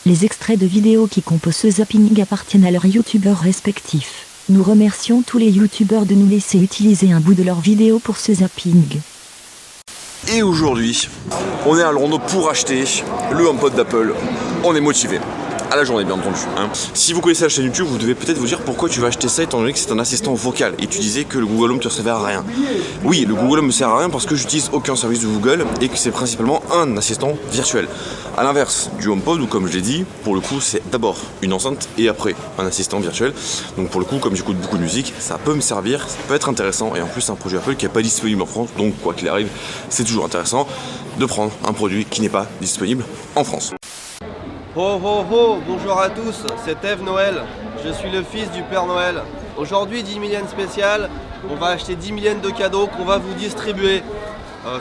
Les extraits de vidéos qui composent ce zapping appartiennent à leurs youtubeurs respectifs. Nous remercions tous les youtubeurs de nous laisser utiliser un bout de leur vidéo pour ce zapping. Et aujourd'hui, on est à Londres pour acheter le HomePod d'Apple. On est motivé. À la journée bien entendu. Si vous connaissez la chaîne YouTube, vous devez peut-être vous dire pourquoi tu vas acheter ça étant donné que c'est un assistant vocal et tu disais que le Google Home ne te servait à rien. Oui, le Google Home me sert à rien parce que j'utilise aucun service de Google et que c'est principalement un assistant virtuel. A l'inverse du HomePod où comme je l'ai dit, pour le coup c'est d'abord une enceinte et après un assistant virtuel. Donc pour le coup comme j'écoute beaucoup de musique, ça peut me servir, ça peut être intéressant et en plus c'est un produit Apple qui n'est pas disponible en France. Donc quoi qu'il arrive, c'est toujours intéressant de prendre un produit qui n'est pas disponible en France. Ho ho ho, bonjour à tous, c'est Eve Noël, je suis le fils du Père Noël. Aujourd'hui 10 millions spécial, on va acheter 10 millions de cadeaux qu'on va vous distribuer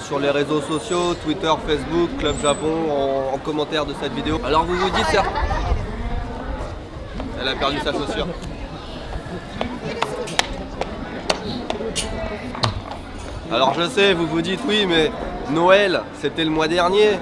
sur les réseaux sociaux, Twitter, Facebook, Club Japon, en commentaire de cette vidéo. Alors vous vous dites ça. Elle a perdu sa chaussure. Alors je sais, vous vous dites oui mais Noël c'était le mois dernier.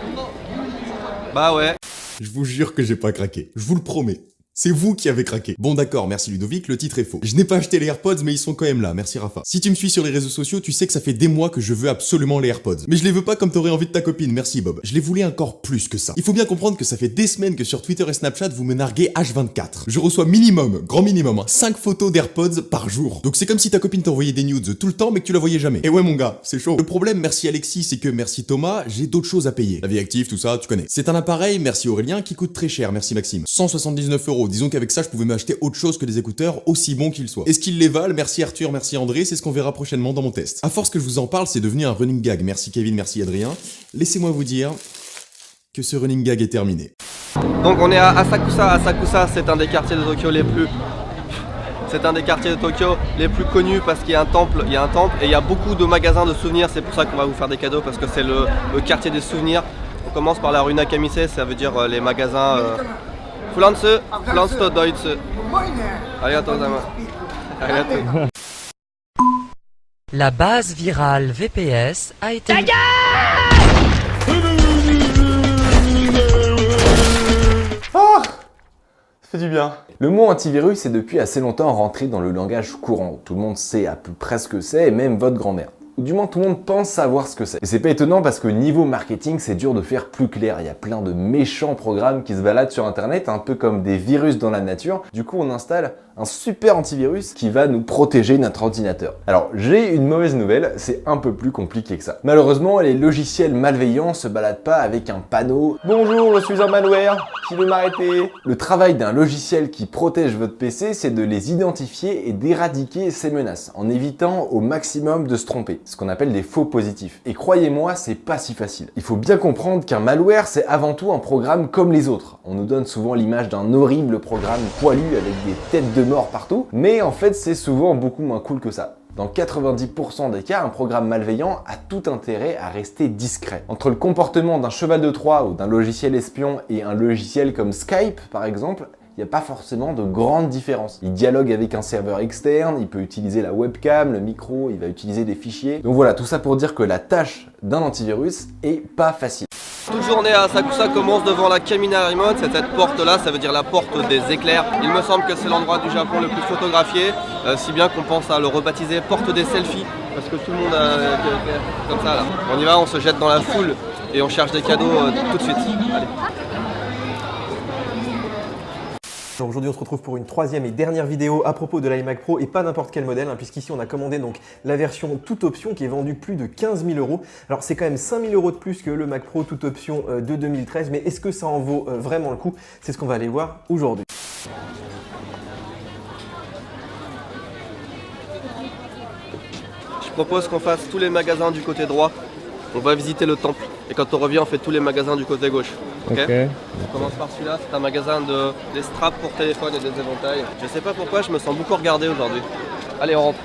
Bah ouais. Je vous jure que j'ai pas craqué, je vous le promets. C'est vous qui avez craqué. Bon d'accord, merci Ludovic, le titre est faux. Je n'ai pas acheté les AirPods mais ils sont quand même là, merci Rafa. Si tu me suis sur les réseaux sociaux, tu sais que ça fait des mois que je veux absolument les AirPods. Mais je les veux pas comme t'aurais envie de ta copine, merci Bob. Je les voulais encore plus que ça. Il faut bien comprendre que ça fait des semaines que sur Twitter et Snapchat vous me narguez H24. Je reçois minimum, grand minimum, 5 photos d'AirPods par jour. Donc c'est comme si ta copine t'envoyait des nudes tout le temps mais que tu la voyais jamais. Et ouais mon gars, c'est chaud. Le problème, merci Alexis, c'est que merci Thomas, j'ai d'autres choses à payer. La vie active, tout ça, tu connais. C'est un appareil, merci Aurélien, qui coûte très cher, merci Maxime. 179 €. Disons qu'avec ça je pouvais m'acheter autre chose que des écouteurs aussi bons qu'ils soient. Est-ce qu'ils les valent? Merci Arthur, merci André, c'est ce qu'on verra prochainement dans mon test. À force que je vous en parle, c'est devenu un running gag. Merci Kevin, merci Adrien. Laissez-moi vous dire que ce running gag est terminé. Donc on est à Asakusa. Asakusa, c'est un des quartiers de Tokyo les plus... C'est un des quartiers de Tokyo les plus connus parce qu'il y a un temple, et il y a beaucoup de magasins de souvenirs. C'est pour ça qu'on va vous faire des cadeaux parce que c'est le quartier des souvenirs. On commence par la rue Nakamise, ça veut dire les magasins... Pflanze Deutsche. Arigatou gozaimasu. Arigatou. La base virale VPS a été... Ah, ça fait du bien. Le mot antivirus est depuis assez longtemps rentré dans le langage courant. Tout le monde sait à peu près ce que c'est, et même votre grand-mère. Ou du moins tout le monde pense savoir ce que c'est. Et c'est pas étonnant parce que niveau marketing, c'est dur de faire plus clair. Il y a plein de méchants programmes qui se baladent sur internet, un peu comme des virus dans la nature. Du coup, on installe un super antivirus qui va nous protéger notre ordinateur. Alors, j'ai une mauvaise nouvelle, c'est un peu plus compliqué que ça. Malheureusement, les logiciels malveillants se baladent pas avec un panneau « Bonjour, je suis un malware, qui veut m'arrêter ?» Le travail d'un logiciel qui protège votre PC, c'est de les identifier et d'éradiquer ces menaces, en évitant au maximum de se tromper, ce qu'on appelle des faux positifs. Et croyez-moi, c'est pas si facile. Il faut bien comprendre qu'un malware, c'est avant tout un programme comme les autres. On nous donne souvent l'image d'un horrible programme poilu avec des têtes de mort partout, mais en fait c'est souvent beaucoup moins cool que ça. Dans 90% des cas, un programme malveillant a tout intérêt à rester discret. Entre le comportement d'un cheval de Troie ou d'un logiciel espion et un logiciel comme Skype par exemple, il n'y a pas forcément de grande différence. Il dialogue avec un serveur externe, il peut utiliser la webcam, le micro, il va utiliser des fichiers. Donc voilà, tout ça pour dire que la tâche d'un antivirus est pas facile. Toute journée à Asakusa commence devant la Kamina Remote, c'est cette porte là, ça veut dire la porte des éclairs. Il me semble que c'est l'endroit du Japon le plus photographié, si bien qu'on pense à le rebaptiser porte des selfies, parce que tout le monde a comme ça là. On y va, on se jette dans la foule et on cherche des cadeaux tout de suite. Allez. Aujourd'hui on se retrouve pour une troisième et dernière vidéo à propos de l'iMac Pro et pas n'importe quel modèle puisqu'ici on a commandé donc la version toute option qui est vendue plus de 15 000 €. Alors c'est quand même 5 000 € de plus que le Mac Pro toute option de 2013, mais est-ce que ça en vaut vraiment le coup? C'est ce qu'on va aller voir aujourd'hui. Je propose qu'on fasse tous les magasins du côté droit. On va visiter le temple et quand on revient on fait tous les magasins du côté gauche. Ok. On commence par celui-là, c'est un magasin des straps pour téléphone et des éventails. Je sais pas pourquoi, je me sens beaucoup regardé aujourd'hui. Allez, on rentre.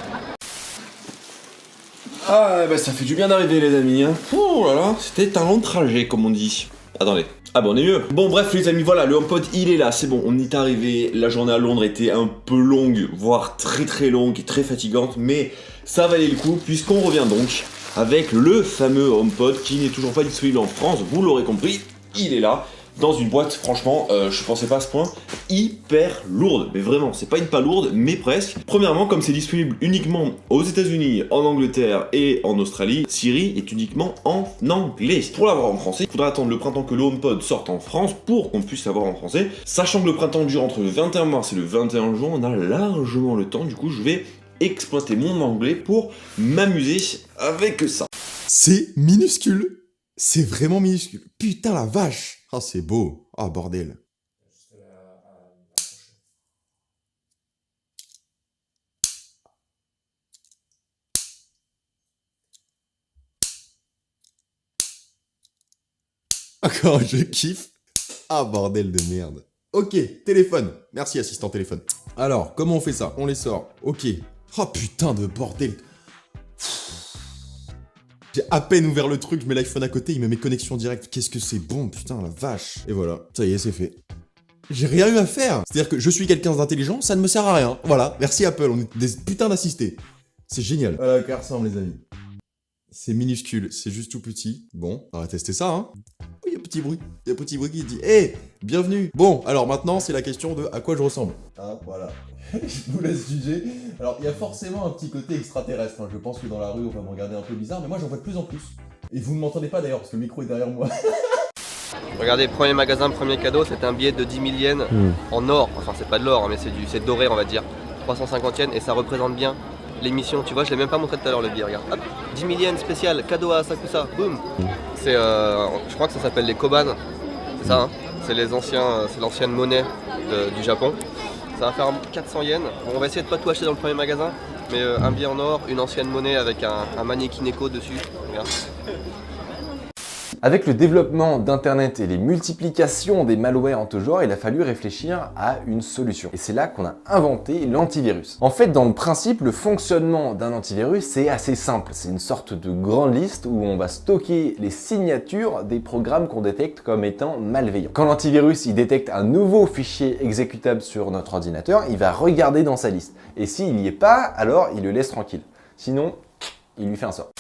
Ah bah ça fait du bien d'arriver les amis. Oh là là, c'était un long trajet comme on dit. Attendez. Ah bah on est mieux. Bon bref les amis, voilà, le HomePod il est là, c'est bon, on y est arrivé. La journée à Londres était un peu longue, voire très longue et très fatigante, mais ça valait le coup puisqu'on revient donc avec le fameux HomePod qui n'est toujours pas disponible en France, vous l'aurez compris, il est là. dans une boîte, franchement, je pensais pas à ce point, hyper lourde, mais vraiment, c'est pas une palourde, mais presque. Premièrement, comme c'est disponible uniquement aux États-Unis, en Angleterre et en Australie, Siri est uniquement en anglais. Pour l'avoir en français, il faudra attendre le printemps que le HomePod sorte en France pour qu'on puisse l'avoir en français. Sachant que le printemps dure entre le 21 mars et le 21 juin, on a largement le temps, du coup je vais exploiter mon anglais pour m'amuser avec ça. C'est minuscule. C'est vraiment minuscule. Putain la vache. Ah c'est beau. Ah bordel. Encore je kiffe. Ah bordel de merde. Ok, téléphone. Merci assistant téléphone. Alors, comment on fait ça? On les sort. Ok. Oh putain de bordel. J'ai à peine ouvert le truc, je mets l'iPhone à côté, il me met connexion directe. Qu'est-ce que c'est bon, putain la vache. Et voilà, ça y est, c'est fait. J'ai rien eu à faire. C'est-à-dire que je suis quelqu'un d'intelligent, ça ne me sert à rien. Voilà, merci Apple, on est des putains d'assistés. C'est génial. Voilà à quoi ressemble les amis. C'est minuscule, c'est juste tout petit. Bon, on va tester ça, hein. Oui, il y a un petit bruit. Il y a un petit bruit qui dit « Hé, bienvenue !» Bon, alors maintenant, c'est la question de à quoi je ressemble. Ah, voilà. Je vous laisse juger. Alors, il y a forcément un petit côté extraterrestre. Hein. Je pense que dans la rue, on va me regarder un peu bizarre, mais moi, j'en vois de plus en plus. Et vous ne m'entendez pas d'ailleurs, parce que le micro est derrière moi. Regardez, premier magasin, premier cadeau, c'est un billet de 10 000 yens en or. Enfin, c'est pas de l'or, mais c'est doré, on va dire. 350 yens, et ça représente bien l'émission. Tu vois, je l'ai même pas montré tout à l'heure le billet, regarde. Hop, 10 000 yens spécial, cadeau à Asakusa, boum. C'est, je crois que ça s'appelle les koban. C'est ça, hein. C'est l'ancienne monnaie du Japon. Ça va faire 400 yens. Bon, on va essayer de pas tout acheter dans le premier magasin, mais un billet en or, une ancienne monnaie avec un mannequin écho dessus. Regarde. Avec le développement d'Internet et les multiplications des malwares en tout genre, il a fallu réfléchir à une solution. Et c'est là qu'on a inventé l'antivirus. En fait, dans le principe, le fonctionnement d'un antivirus, c'est assez simple. C'est une sorte de grande liste où on va stocker les signatures des programmes qu'on détecte comme étant malveillants. Quand l'antivirus il détecte un nouveau fichier exécutable sur notre ordinateur, il va regarder dans sa liste. Et s'il n'y est pas, alors il le laisse tranquille. Sinon, il lui fait un sort.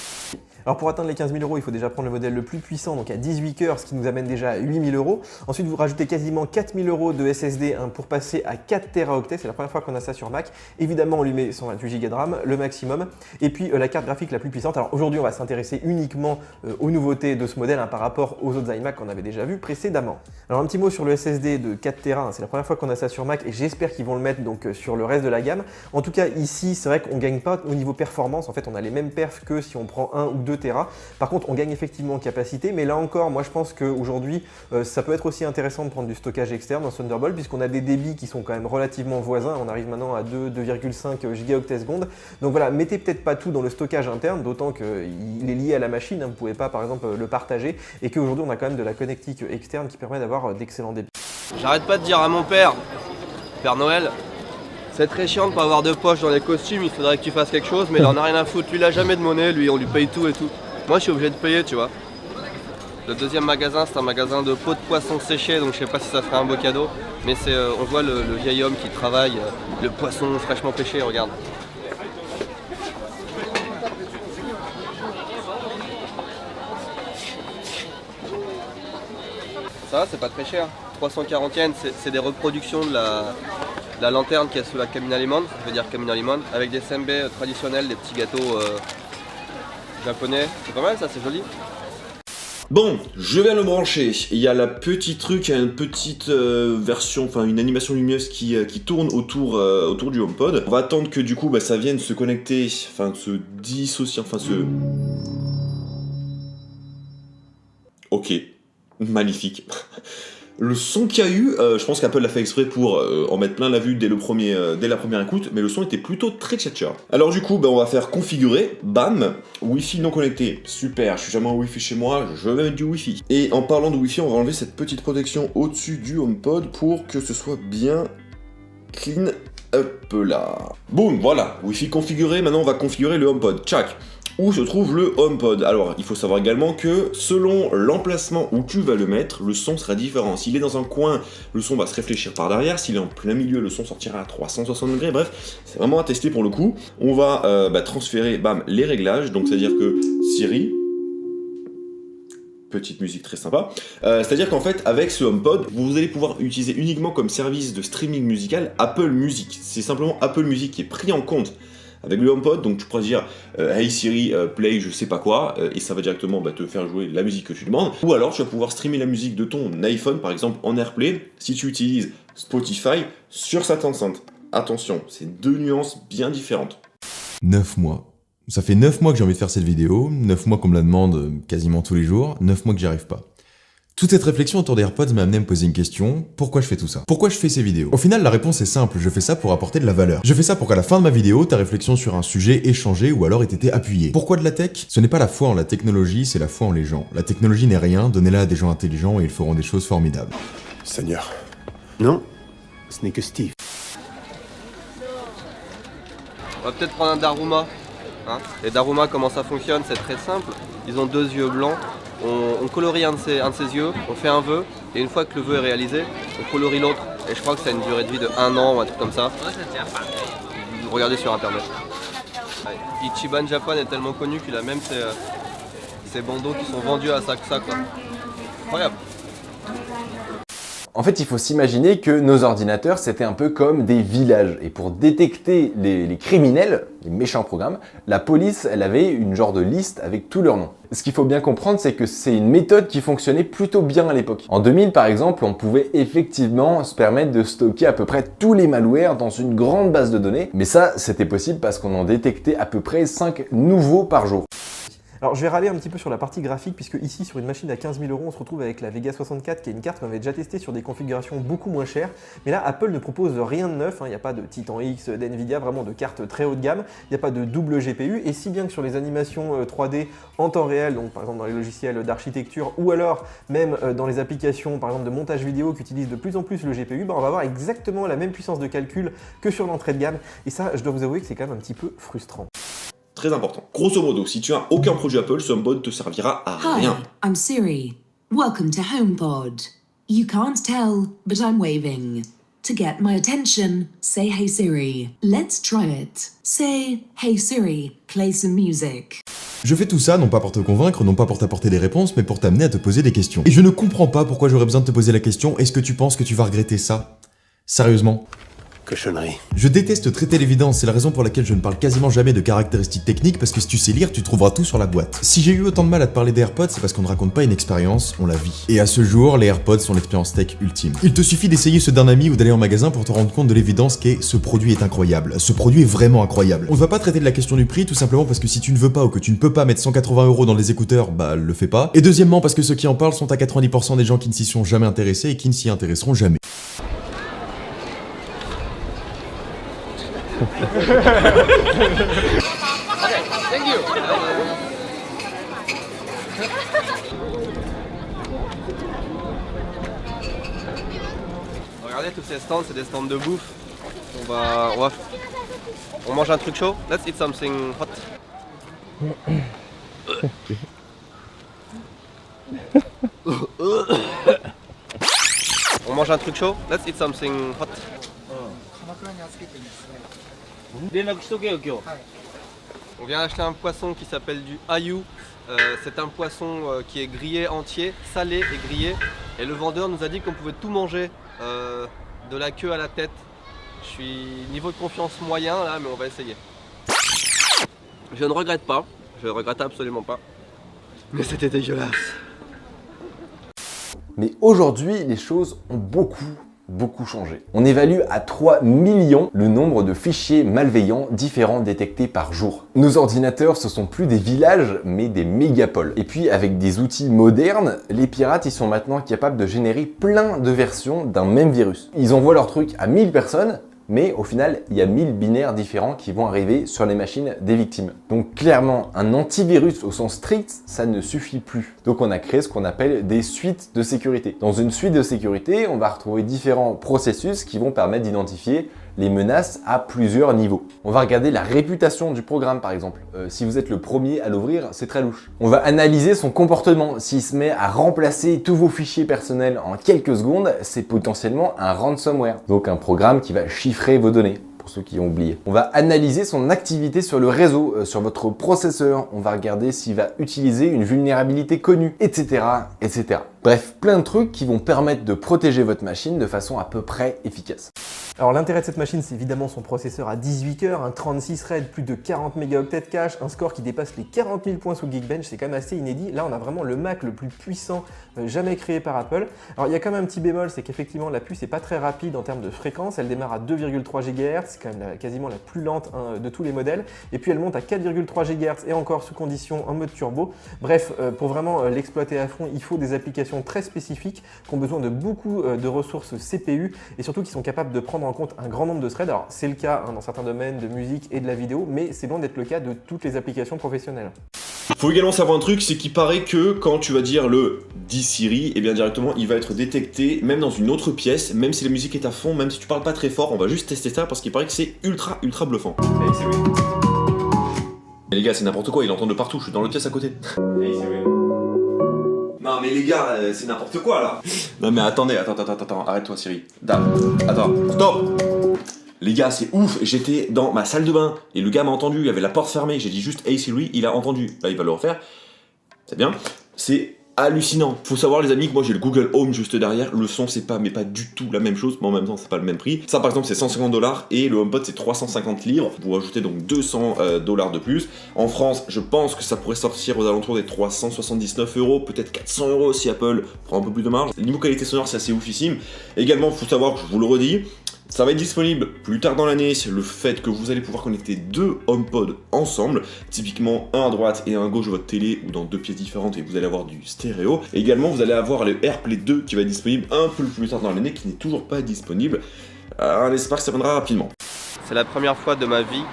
Alors pour atteindre les 15 000 €, il faut déjà prendre le modèle le plus puissant, donc à 18 cœurs, ce qui nous amène déjà à 8 000 €. Ensuite, vous rajoutez quasiment 4 000 € de SSD pour passer à 4 Teraoctets. C'est la première fois qu'on a ça sur Mac. Évidemment, on lui met 128 Go de RAM, le maximum. Et puis la carte graphique la plus puissante. Alors aujourd'hui, on va s'intéresser uniquement aux nouveautés de ce modèle par rapport aux autres iMac qu'on avait déjà vu précédemment. Alors un petit mot sur le SSD de 4 Tera. C'est la première fois qu'on a ça sur Mac et j'espère qu'ils vont le mettre donc sur le reste de la gamme. En tout cas, ici, c'est vrai qu'on ne gagne pas au niveau performance. En fait, on a les mêmes perfs que si on prend 1 ou 2 Tera. Par contre, on gagne effectivement en capacité, mais là encore, moi je pense qu'aujourd'hui, ça peut être aussi intéressant de prendre du stockage externe dans Thunderbolt, puisqu'on a des débits qui sont quand même relativement voisins. On arrive maintenant à 2,5 gigaoctets secondes. Donc voilà, mettez peut-être pas tout dans le stockage interne, d'autant qu'il est lié à la machine. Vous ne pouvez pas, par exemple, le partager, et qu'aujourd'hui, on a quand même de la connectique externe qui permet d'avoir d'excellents débits. J'arrête pas de dire à mon père, Père Noël, c'est très chiant de pas avoir de poche dans les costumes, il faudrait que tu fasses quelque chose, mais il en a rien à foutre. Lui, il a jamais de monnaie, lui, on lui paye tout et tout. Moi je suis obligé de payer, tu vois. Le deuxième magasin, c'est un magasin de peau de poisson séché, donc je sais pas si ça ferait un beau cadeau. Mais c'est, on voit le vieil homme qui travaille, le poisson fraîchement pêché, regarde. Ça va, c'est pas très cher. 340 yens, c'est des reproductions de la lanterne qui est sous la Kamina Lemon, ça veut dire Kamina Lemon, avec des sembe traditionnels, des petits gâteaux japonais. C'est pas mal ça, c'est joli. Bon, je vais le brancher. Il y a la petite truc, il y a une petite version, enfin une animation lumineuse qui tourne autour du HomePod. On va attendre que du coup ça vienne se connecter, enfin se dissocier, enfin se... Ok, magnifique. Le son qu'il y a eu, je pense qu'Apple l'a fait exprès pour en mettre plein la vue dès la première écoute, mais le son était plutôt très tchatcher. Alors du coup, on va faire configurer, bam, Wi-Fi non connecté, super, je suis jamais en Wi-Fi chez moi, je vais mettre du Wi-Fi. Et en parlant de Wi-Fi, on va enlever cette petite protection au-dessus du HomePod pour que ce soit bien clean up là. Boum, voilà, Wi-Fi configuré, maintenant on va configurer le HomePod, tchac. Où se trouve le HomePod? Alors, il faut savoir également que selon l'emplacement où tu vas le mettre, le son sera différent. S'il est dans un coin, le son va se réfléchir par derrière. S'il est en plein milieu, le son sortira à 360 degrés. Bref, c'est vraiment à tester pour le coup. On va transférer les réglages. Donc, c'est-à-dire que Siri, petite musique très sympa. C'est-à-dire qu'en fait, avec ce HomePod, vous allez pouvoir utiliser uniquement comme service de streaming musical Apple Music. C'est simplement Apple Music qui est pris en compte avec le HomePod, donc tu pourras dire Hey Siri, play je sais pas quoi, et ça va directement te faire jouer la musique que tu demandes. Ou alors tu vas pouvoir streamer la musique de ton iPhone, par exemple en AirPlay, si tu utilises Spotify sur cette enceinte. Attention, c'est deux nuances bien différentes. 9 mois. Ça fait 9 mois que j'ai envie de faire cette vidéo, 9 mois qu'on me la demande quasiment tous les jours, 9 mois que j'y arrive pas. Toute cette réflexion autour des AirPods m'a amené à me poser une question, pourquoi je fais tout ça? Pourquoi je fais ces vidéos? Au final, la réponse est simple, je fais ça pour apporter de la valeur. Je fais ça pour qu'à la fin de ma vidéo, ta réflexion sur un sujet ait changé ou alors ait été appuyée. Pourquoi de la tech? Ce n'est pas la foi en la technologie, c'est la foi en les gens. La technologie n'est rien, donnez-la à des gens intelligents et ils feront des choses formidables. Seigneur. Non, ce n'est que Steve. On va peut-être prendre un Daruma. Les Daruma, comment ça fonctionne? C'est très simple. Ils ont deux yeux blancs. On colorie un de ses yeux, on fait un vœu, et une fois que le vœu est réalisé, on colorie l'autre. Et je crois que ça a une durée de vie de 1 an ou un truc comme ça. Regardez sur internet. Ichiban Japan est tellement connu qu'il a même ses bandeaux qui sont vendus à Asakusa, quoi. Incroyable. En fait, il faut s'imaginer que nos ordinateurs, c'était un peu comme des villages. Et pour détecter les criminels, les méchants programmes, la police, elle avait une genre de liste avec tous leurs noms. Ce qu'il faut bien comprendre, c'est que c'est une méthode qui fonctionnait plutôt bien à l'époque. En 2000, par exemple, on pouvait effectivement se permettre de stocker à peu près tous les malwares dans une grande base de données. Mais ça, c'était possible parce qu'on en détectait à peu près 5 nouveaux par jour. Alors je vais râler un petit peu sur la partie graphique puisque ici sur une machine à 15 000 €, on se retrouve avec la Vega 64 qui est une carte qu'on avait déjà testée sur des configurations beaucoup moins chères. Mais là Apple ne propose rien de neuf, il n'y a pas de Titan X, d'Nvidia, vraiment de cartes très haut de gamme, il n'y a pas de double GPU et si bien que sur les animations 3D en temps réel, donc par exemple dans les logiciels d'architecture ou alors même dans les applications par exemple de montage vidéo qui utilisent de plus en plus le GPU, on va avoir exactement la même puissance de calcul que sur l'entrée de gamme et ça je dois vous avouer que c'est quand même un petit peu frustrant. Très important. Grosso modo, si tu as aucun produit Apple, ce HomePod te servira à rien. Hi, I'm Siri. Welcome to HomePod. You can't tell, but I'm waving. To get my attention, say Hey Siri. Let's try it. Say Hey Siri, play some music. Je fais tout ça non pas pour te convaincre, non pas pour t'apporter des réponses, mais pour t'amener à te poser des questions. Et je ne comprends pas pourquoi j'aurais besoin de te poser la question, est-ce que tu penses que tu vas regretter ça? Sérieusement? Cochonnerie. Je déteste traiter l'évidence, c'est la raison pour laquelle je ne parle quasiment jamais de caractéristiques techniques parce que si tu sais lire, tu trouveras tout sur la boîte. Si j'ai eu autant de mal à te parler des AirPods, c'est parce qu'on ne raconte pas une expérience, on la vit. Et à ce jour, les AirPods sont l'expérience tech ultime. Il te suffit d'essayer ceux d'un ami ou d'aller en magasin pour te rendre compte de l'évidence qu'est ce produit est incroyable. Ce produit est vraiment incroyable. On ne va pas traiter de la question du prix tout simplement parce que si tu ne veux pas ou que tu ne peux pas mettre 180 € dans les écouteurs, bah le fais pas. Et deuxièmement parce que ceux qui en parlent sont à 90% des gens qui ne s'y sont jamais intéressés et qui ne s'y intéresseront jamais. Thank you. Regardez tous ces stands, c'est des stands de bouffe. On mange un truc chaud. Let's eat something hot. On mange un truc chaud. Let's eat something hot. On vient acheter un poisson qui s'appelle du ayu. C'est un poisson qui est grillé entier, salé et grillé. Et le vendeur nous a dit qu'on pouvait tout manger, de la queue à la tête. Je suis niveau de confiance moyen là, mais on va essayer. Je ne regrette pas, je regrette absolument pas. Mais c'était dégueulasse. Mais aujourd'hui, les choses ont beaucoup changé. On évalue à 3 millions le nombre de fichiers malveillants différents détectés par jour. Nos ordinateurs, ce sont plus des villages, mais des mégapoles. Et puis, avec des outils modernes, les pirates, ils sont maintenant capables de générer plein de versions d'un même virus. Ils envoient leur truc à 1000 personnes, mais au final, il y a 1000 binaires différents qui vont arriver sur les machines des victimes. Donc clairement, un antivirus au sens strict, ça ne suffit plus. Donc on a créé ce qu'on appelle des suites de sécurité. Dans une suite de sécurité, on va retrouver différents processus qui vont permettre d'identifier les menaces à plusieurs niveaux. On va regarder la réputation du programme par exemple. Si vous êtes le premier à l'ouvrir, c'est très louche. On va analyser son comportement. S'il se met à remplacer tous vos fichiers personnels en quelques secondes, c'est potentiellement un ransomware. Donc un programme qui va chiffrer vos données. pour ceux qui ont oublié. On va analyser son activité sur le réseau, sur votre processeur. On va regarder s'il va utiliser une vulnérabilité connue, etc., etc. Bref, plein de trucs qui vont permettre de protéger votre machine de façon à peu près efficace. Alors l'intérêt de cette machine, c'est évidemment son processeur à 18 cœurs, un 36 Threads, plus de 40 mégaoctets de cache, un score qui dépasse les 40 000 points sous Geekbench, c'est quand même assez inédit. Là, on a vraiment le Mac le plus puissant jamais créé par Apple. Alors il y a quand même un petit bémol, c'est qu'effectivement la puce n'est pas très rapide en termes de fréquence, elle démarre à 2,3 GHz, c'est quand même quasiment la plus lente de tous les modèles, et puis elle monte à 4,3 GHz et encore sous condition en mode turbo. Bref, pour vraiment l'exploiter à fond, il faut des applications très spécifiques qui ont besoin de beaucoup de ressources CPU et surtout qui sont capables de prendre en compte un grand nombre de threads. Alors c'est le cas dans certains domaines de musique et de la vidéo, mais c'est loin d'être le cas de toutes les applications professionnelles. Faut également savoir un truc, c'est qu'il paraît que quand tu vas dire le dis Siri, et bien directement il va être détecté même dans une autre pièce, même si la musique est à fond, même si tu parles pas très fort, on va juste tester ça parce qu'il paraît que c'est ultra bluffant. Hey Siri. Mais les gars, c'est n'importe quoi, il entend de partout, je suis dans le pièce à côté. Hey Siri. Non mais les gars, c'est n'importe quoi là. Non mais attendez, attends, arrête-toi Siri. Attends, stop. Les gars, c'est ouf, j'étais dans ma salle de bain et le gars m'a entendu, il y avait la porte fermée, j'ai dit juste Hey Siri, il a entendu. Là il va le refaire, c'est bien. C'est hallucinant. Faut savoir les amis que moi j'ai le Google Home juste derrière, le son c'est pas du tout la même chose, mais en même temps c'est pas le même prix. Ça par exemple c'est 150 $ et le HomePod c'est 350 livres, vous ajoutez donc 200 $ de plus. En France, je pense que ça pourrait sortir aux alentours des 379 €, peut-être 400 € si Apple prend un peu plus de marge. Niveau qualité sonore c'est assez oufissime. Également faut savoir, je vous le redis, ça va être disponible plus tard dans l'année, c'est le fait que vous allez pouvoir connecter deux HomePod ensemble, typiquement un à droite et un à gauche de votre télé ou dans deux pièces différentes et vous allez avoir du stéréo. Et également vous allez avoir le AirPlay 2 qui va être disponible un peu plus tard dans l'année, qui n'est toujours pas disponible. On espère que ça viendra rapidement. C'est la première fois de ma vie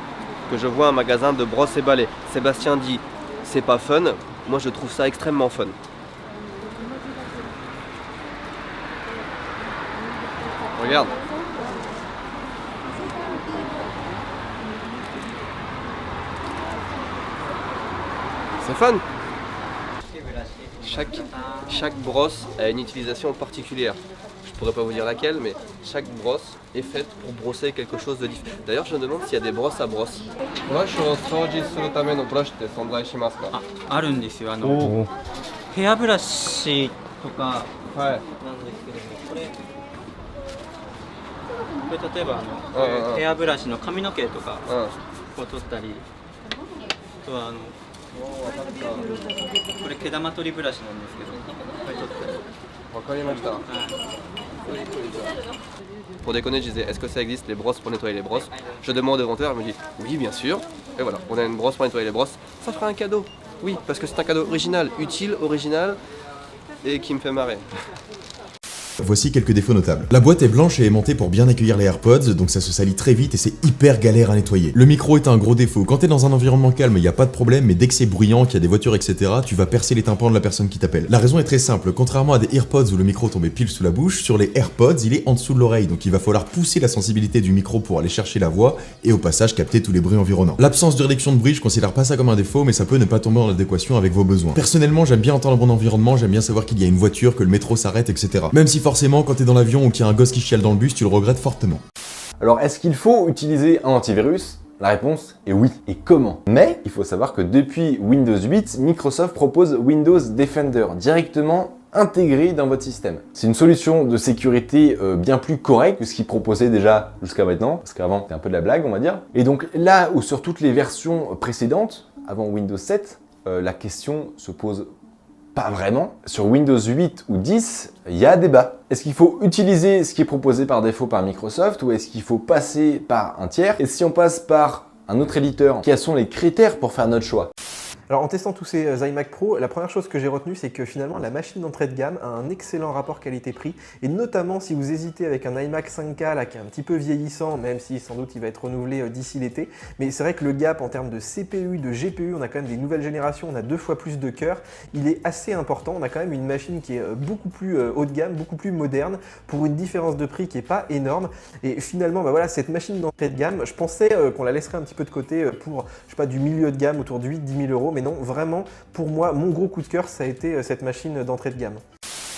que je vois un magasin de brosses et balais. Sébastien dit c'est pas fun, moi je trouve ça extrêmement fun. Regarde. C'est fun. Chaque brosse a une utilisation particulière. Je pourrais pas vous dire laquelle, mais chaque brosse est faite pour brosser quelque chose de différent. D'ailleurs, je me demande s'il y a des brosses à brosse. Pour déconner, je disais, est-ce que ça existe les brosses pour nettoyer les brosses? Je demande au vendeur, il me dit, oui bien sûr. Et voilà, on a une brosse pour nettoyer les brosses. Ça fera un cadeau. Oui, parce que c'est un cadeau original, utile, original, et qui me fait marrer. Voici quelques défauts notables. La boîte est blanche et aimantée pour bien accueillir les AirPods, donc ça se salit très vite et c'est hyper galère à nettoyer. Le micro est un gros défaut. Quand t'es dans un environnement calme, y a pas de problème, mais dès que c'est bruyant, qu'il y a des voitures, etc., tu vas percer les tympans de la personne qui t'appelle. La raison est très simple. Contrairement à des AirPods où le micro tombait pile sous la bouche, sur les AirPods, il est en dessous de l'oreille, donc il va falloir pousser la sensibilité du micro pour aller chercher la voix et au passage capter tous les bruits environnants. L'absence de réduction de bruit, je considère pas ça comme un défaut, mais ça peut ne pas tomber en adéquation avec vos besoins. Personnellement, j'aime bien entendre mon environnement, j'aime bien savoir qu'il y a une voiture, que le métro s'arrête, etc. Même si forcément, quand t'es dans l'avion ou qu'il y a un gosse qui chiale dans le bus, tu le regrettes fortement. Alors, est-ce qu'il faut utiliser un antivirus? La réponse est oui. Et comment? Mais il faut savoir que depuis Windows 8, Microsoft propose Windows Defender directement intégré dans votre système. C'est une solution de sécurité bien plus correcte que ce qu'ils proposaient déjà jusqu'à maintenant, parce qu'avant c'était un peu de la blague, on va dire. Et donc là où sur toutes les versions précédentes, avant Windows 7, la question se pose pas vraiment. Sur Windows 8 ou 10, il y a débat. Est-ce qu'il faut utiliser ce qui est proposé par défaut par Microsoft ou est-ce qu'il faut passer par un tiers? Et si on passe par un autre éditeur, quels sont les critères pour faire notre choix? Alors en testant tous ces iMac Pro, la première chose que j'ai retenue, c'est que finalement la machine d'entrée de gamme a un excellent rapport qualité-prix, et notamment si vous hésitez avec un iMac 5K là, qui est un petit peu vieillissant, même si sans doute il va être renouvelé d'ici l'été, mais c'est vrai que le gap en termes de CPU, de GPU, on a quand même des nouvelles générations, on a 2 fois plus de cœurs, il est assez important, on a quand même une machine qui est beaucoup plus haut de gamme, beaucoup plus moderne, pour une différence de prix qui n'est pas énorme, et finalement bah voilà, cette machine d'entrée de gamme, je pensais qu'on la laisserait un petit peu de côté pour, je sais pas, du milieu de gamme autour de 8-10 000 €, mais non, vraiment, pour moi, mon gros coup de cœur, ça a été cette machine d'entrée de gamme.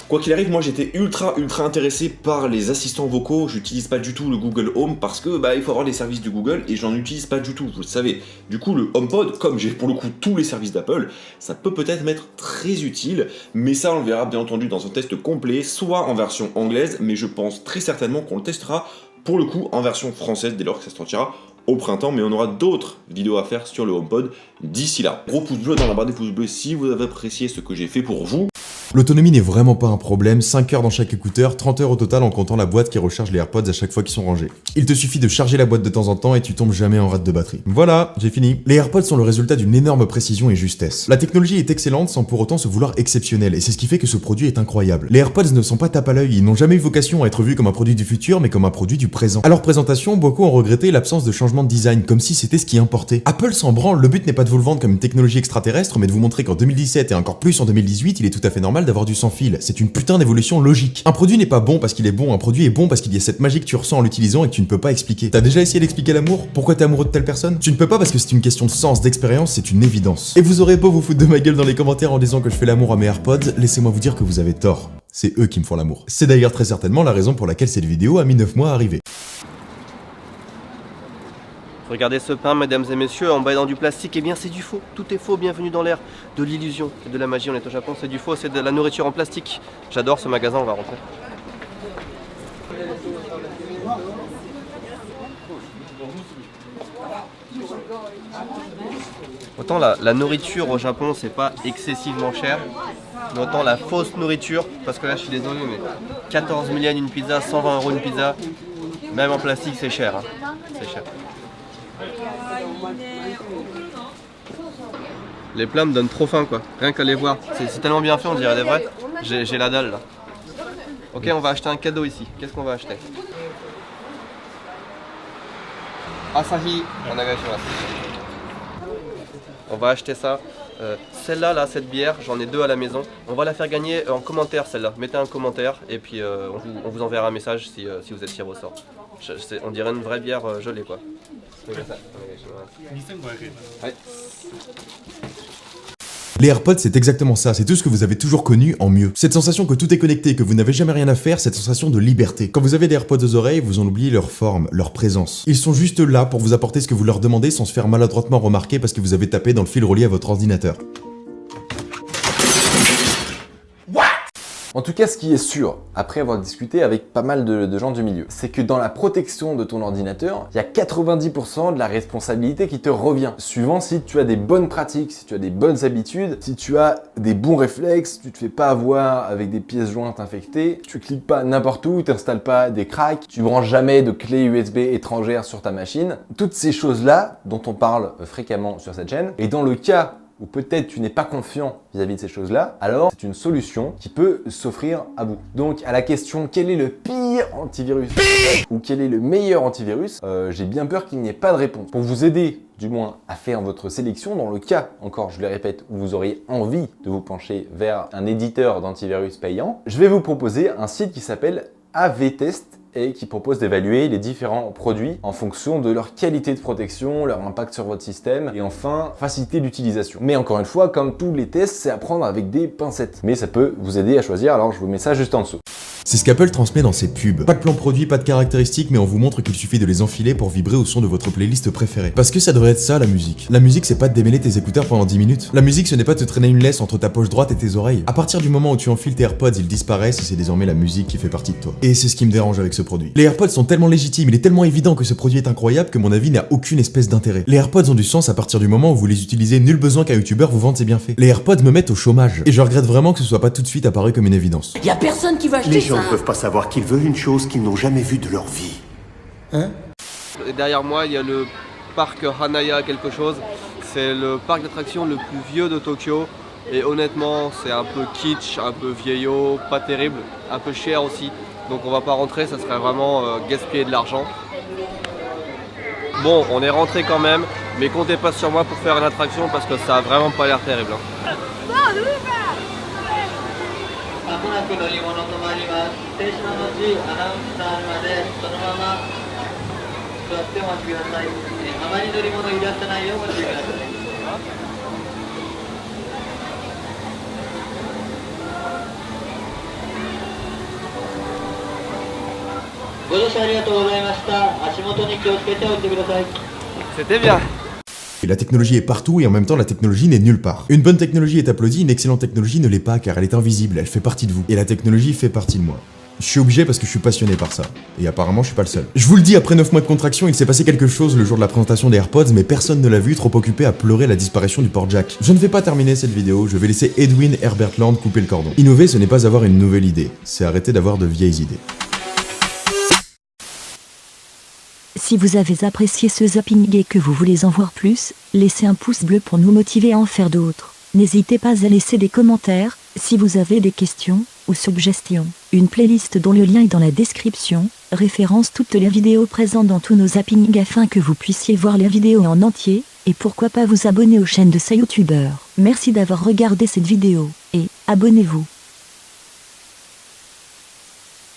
Quoi qu'il arrive, moi j'étais ultra intéressé par les assistants vocaux. J'utilise pas du tout le Google Home parce que il faut avoir les services de Google et j'en utilise pas du tout, vous le savez. Du coup le HomePod, comme j'ai pour le coup tous les services d'Apple, ça peut peut-être m'être très utile, mais ça on le verra bien entendu dans un test complet, soit en version anglaise, mais je pense très certainement qu'on le testera pour le coup en version française dès lors que ça sortira au printemps, mais on aura d'autres vidéos à faire sur le HomePod d'ici là. Gros pouce bleu dans la barre des pouces bleus si vous avez apprécié ce que j'ai fait pour vous. L'autonomie n'est vraiment pas un problème, 5 heures dans chaque écouteur, 30 heures au total en comptant la boîte qui recharge les AirPods à chaque fois qu'ils sont rangés. Il te suffit de charger la boîte de temps en temps et tu tombes jamais en rate de batterie. Voilà, j'ai fini. Les AirPods sont le résultat d'une énorme précision et justesse. La technologie est excellente sans pour autant se vouloir exceptionnelle et c'est ce qui fait que ce produit est incroyable. Les AirPods ne sont pas tape à l'œil, ils n'ont jamais eu vocation à être vus comme un produit du futur mais comme un produit du présent. À leur présentation, beaucoup ont regretté l'absence de changement de design, comme si c'était ce qui importait. Apple s'en branle, le but n'est pas de vous le vendre comme une technologie extraterrestre mais de vous montrer qu'en 2017 et encore plus en 2018, il est tout à fait normal d'avoir du sans fil. C'est une putain d'évolution logique. Un produit n'est pas bon parce qu'il est bon, un produit est bon parce qu'il y a cette magie que tu ressens en l'utilisant et que tu ne peux pas expliquer. T'as déjà essayé d'expliquer l'amour? Pourquoi t'es amoureux de telle personne? Tu ne peux pas parce que c'est une question de sens, d'expérience, c'est une évidence. Et vous aurez beau vous foutre de ma gueule dans les commentaires en disant que je fais l'amour à mes AirPods, laissez-moi vous dire que vous avez tort. C'est eux qui me font l'amour. C'est d'ailleurs très certainement la raison pour laquelle cette vidéo a mis 9 mois à arriver. Regardez ce pain, mesdames et messieurs, emballé dans du plastique, eh bien c'est du faux, tout est faux, bienvenue dans l'ère de l'illusion et de la magie, on est au Japon, c'est du faux, c'est de la nourriture en plastique. J'adore ce magasin, on va rentrer. Autant la nourriture au Japon c'est pas excessivement cher, mais autant la fausse nourriture, parce que là je suis désolé mais 14 000 yens une pizza, 120 € une pizza, même en plastique c'est cher, hein. C'est cher. Les plats me donnent trop faim quoi, rien qu'à les voir. C'est tellement bien fait, on dirait des vrais. J'ai la dalle là. Ok, on va acheter un cadeau ici. Qu'est-ce qu'on va acheter? Asahi, on va acheter ça. Celle-là, là, cette bière, j'en ai 2 à la maison. On va la faire gagner en commentaire celle-là. Mettez un commentaire et puis on vous enverra un message si vous êtes tiré au sort. On dirait une vraie bière gelée quoi. Ouais. Les AirPods, c'est exactement ça, c'est tout ce que vous avez toujours connu en mieux. Cette sensation que tout est connecté, que vous n'avez jamais rien à faire, cette sensation de liberté. Quand vous avez des AirPods aux oreilles, vous en oubliez leur forme, leur présence. Ils sont juste là pour vous apporter ce que vous leur demandez sans se faire maladroitement remarquer parce que vous avez tapé dans le fil relié à votre ordinateur. En tout cas, ce qui est sûr, après avoir discuté avec pas mal de gens du milieu, c'est que dans la protection de ton ordinateur, il y a 90% de la responsabilité qui te revient. Suivant si tu as des bonnes pratiques, si tu as des bonnes habitudes, si tu as des bons réflexes, tu te fais pas avoir avec des pièces jointes infectées, tu cliques pas n'importe où, tu n'installes pas des cracks, tu branches jamais de clé USB étrangère sur ta machine. Toutes ces choses-là dont on parle fréquemment sur cette chaîne, et dans le cas ou peut-être tu n'es pas confiant vis-à-vis de ces choses-là, alors c'est une solution qui peut s'offrir à vous. Donc à la question quel est le pire antivirus ou quel est le meilleur antivirus, j'ai bien peur qu'il n'y ait pas de réponse. Pour vous aider du moins à faire votre sélection, dans le cas, encore je le répète, où vous auriez envie de vous pencher vers un éditeur d'antivirus payant, je vais vous proposer un site qui s'appelle AV-Test et qui propose d'évaluer les différents produits en fonction de leur qualité de protection, leur impact sur votre système et enfin facilité d'utilisation. Mais encore une fois, comme tous les tests, c'est à prendre avec des pincettes. Mais ça peut vous aider à choisir, alors je vous mets ça juste en dessous. C'est ce qu'Apple transmet dans ses pubs. Pas de plan produit, pas de caractéristiques, mais on vous montre qu'il suffit de les enfiler pour vibrer au son de votre playlist préférée. Parce que ça devrait être ça la musique. La musique, c'est pas de démêler tes écouteurs pendant 10 minutes. La musique, ce n'est pas de te traîner une laisse entre ta poche droite et tes oreilles. À partir du moment où tu enfiles tes AirPods, ils disparaissent et c'est désormais la musique qui fait partie de toi. Et c'est ce qui me dérange avec ce produit. Les AirPods sont tellement légitimes, il est tellement évident que ce produit est incroyable que mon avis n'a aucune espèce d'intérêt. Les AirPods ont du sens à partir du moment où vous les utilisez, nul besoin qu'un youtubeur vous vende ses bienfaits. Les AirPods me mettent au chômage. Et je regrette vraiment que ce soit pas tout de suite apparu comme une évidence. Y a personne qui va acheter ça. Les gens ne peuvent pas savoir qu'ils veulent une chose qu'ils n'ont jamais vue de leur vie. Hein? Et derrière moi, il y a le parc Hanaya quelque chose. C'est le parc d'attractions le plus vieux de Tokyo. Et honnêtement, c'est un peu kitsch, un peu vieillot, pas terrible, un peu cher aussi. Donc on va pas rentrer, ça serait vraiment gaspiller de l'argent. Bon, on est rentré quand même, mais comptez pas sur moi pour faire une attraction parce que ça a vraiment pas l'air terrible. Hein. C'était bien. Et la technologie est partout et en même temps la technologie n'est nulle part. Une bonne technologie est applaudie, une excellente technologie ne l'est pas car elle est invisible, elle fait partie de vous. Et la technologie fait partie de moi. Je suis obligé parce que je suis passionné par ça. Et apparemment je suis pas le seul. Je vous le dis, après 9 mois de contraction, il s'est passé quelque chose le jour de la présentation des AirPods, mais personne ne l'a vu, trop occupé à pleurer la disparition du port jack. Je ne vais pas terminer cette vidéo, je vais laisser Edwin Herbertland couper le cordon. Innover, ce n'est pas avoir une nouvelle idée, c'est arrêter d'avoir de vieilles idées. Si vous avez apprécié ce zapping et que vous voulez en voir plus, laissez un pouce bleu pour nous motiver à en faire d'autres. N'hésitez pas à laisser des commentaires, si vous avez des questions ou suggestions. Une playlist dont le lien est dans la description, référence toutes les vidéos présentes dans tous nos zappings afin que vous puissiez voir les vidéos en entier, et pourquoi pas vous abonner aux chaînes de ces youtubeurs. Merci d'avoir regardé cette vidéo, et abonnez-vous.